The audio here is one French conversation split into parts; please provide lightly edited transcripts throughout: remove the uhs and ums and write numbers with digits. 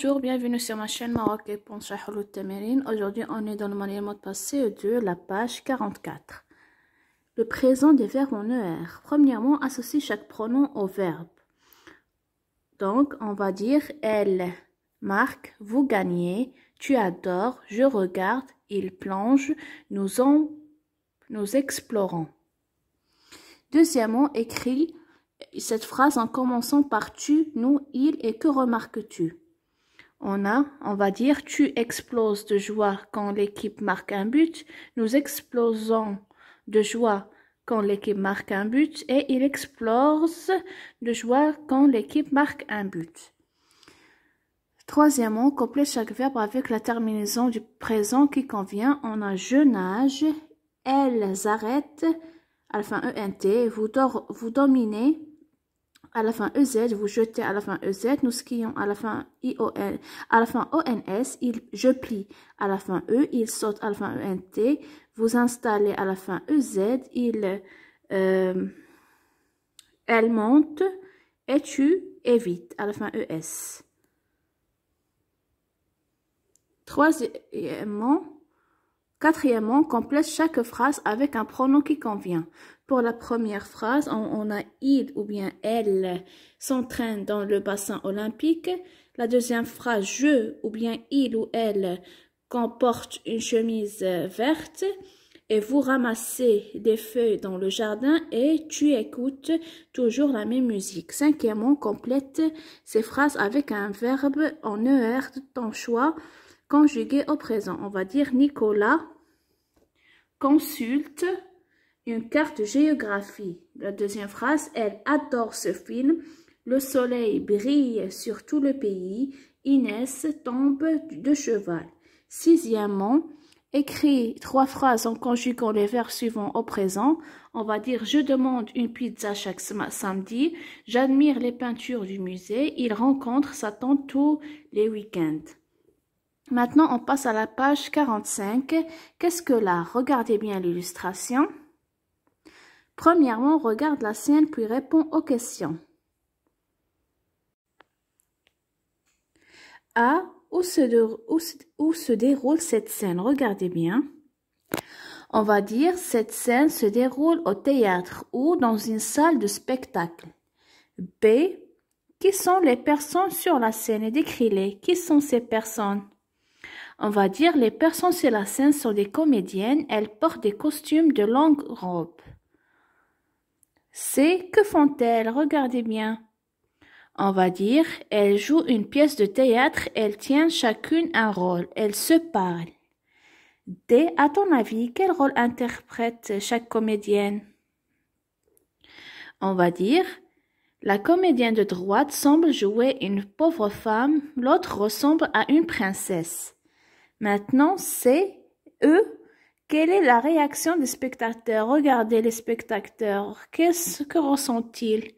Bonjour, bienvenue sur ma chaîne Maroc pour Shahlout Tamarin. Aujourd'hui, on est dans le manuel mot de passe CE2, la page 44. Le présent des verbes en ER. Premièrement, associe chaque pronom au verbe. Donc, on va dire elle marque, vous gagnez, tu adores, je regarde, il plonge, nous explorons. Deuxièmement, écris cette phrase en commençant par tu, nous, il et que remarques-tu? On va dire tu exploses de joie quand l'équipe marque un but, nous explosons de joie quand l'équipe marque un but et il explose de joie quand l'équipe marque un but. Troisièmement, complète chaque verbe avec la terminaison du présent qui convient. On a je nage, elles arrêtent, à la fin ENT, vous dominez, à la fin EZ, vous jetez à la fin EZ, nous skions à la fin ION, à la fin ONS, je plie à la fin E, il saute à la fin ENT, vous installez à la fin EZ, elle monte, et tu évites à la fin ES. Quatrièmement, complète chaque phrase avec un pronom qui convient. Pour la première phrase, on a il ou bien elle s'entraîne dans le bassin olympique. La deuxième phrase, je ou bien il ou elle comporte une chemise verte. Et vous ramassez des feuilles dans le jardin et tu écoutes toujours la même musique. Cinquièmement, complète ces phrases avec un verbe en ER de ton choix conjugué au présent. On va dire Nicolas consulte une carte de géographie. La deuxième phrase, elle adore ce film. Le soleil brille sur tout le pays. Inès tombe de cheval. Sixièmement, écris 3 phrases en conjuguant les verbes suivants au présent. On va dire je demande une pizza chaque samedi. J'admire les peintures du musée. Il rencontre sa tante tous les week-ends. Maintenant, on passe à la page 45. Qu'est-ce que l'art? Regardez bien l'illustration. Premièrement, regarde la scène puis réponds aux questions. A. Où se déroule cette scène? Regardez bien. On va dire cette scène se déroule au théâtre ou dans une salle de spectacle. B. Qui sont les personnes sur la scène? Et décris-les. Qui sont ces personnes? On va dire les personnes sur la scène sont des comédiennes. Elles portent des costumes de longue robe. C. Que font-elles? Regardez bien. On va dire, elles jouent une pièce de théâtre, elles tiennent chacune un rôle, elles se parlent. D. À ton avis, quel rôle interprète chaque comédienne? On va dire, la comédienne de droite semble jouer une pauvre femme, l'autre ressemble à une princesse. Maintenant, C. E. Quelle est la réaction des spectateurs? Regardez les spectateurs, que ressentent-ils?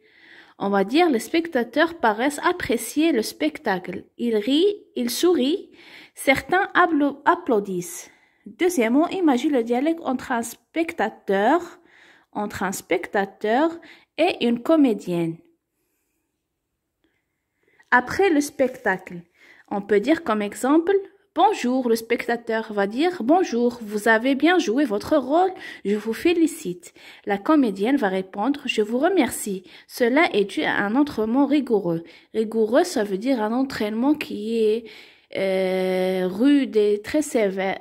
On va dire les spectateurs paraissent apprécier le spectacle. Ils rient, ils sourient, certains applaudissent. Deuxièmement, imagine le dialogue entre un spectateur et une comédienne. Après le spectacle, on peut dire comme exemple bonjour, le spectateur va dire bonjour, vous avez bien joué votre rôle, je vous félicite. La comédienne va répondre je vous remercie. Cela est dû à un entraînement rigoureux. Rigoureux, ça veut dire un entraînement qui est rude et très sévère.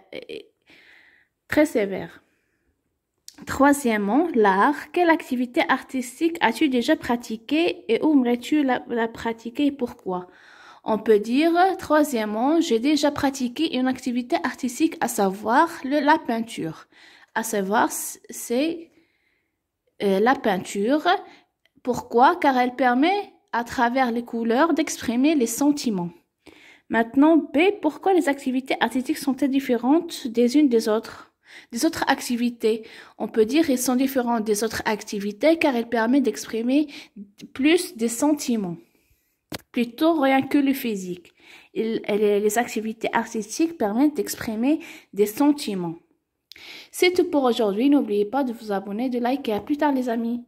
Troisièmement, l'art. Quelle activité artistique as-tu déjà pratiquée et où aimerais-tu la pratiquer et pourquoi? On peut dire, troisièmement, j'ai déjà pratiqué une activité artistique, à savoir la peinture. À savoir, c'est la peinture. Pourquoi? Car elle permet, à travers les couleurs, d'exprimer les sentiments. Maintenant, B, pourquoi les activités artistiques sont-elles différentes des unes des autres? Des autres activités, on peut dire qu'elles sont différentes des autres activités car elles permettent d'exprimer plus des sentiments. Plutôt rien que le physique. Les activités artistiques permettent d'exprimer des sentiments. C'est tout pour aujourd'hui. N'oubliez pas de vous abonner, de liker. À plus tard les amis.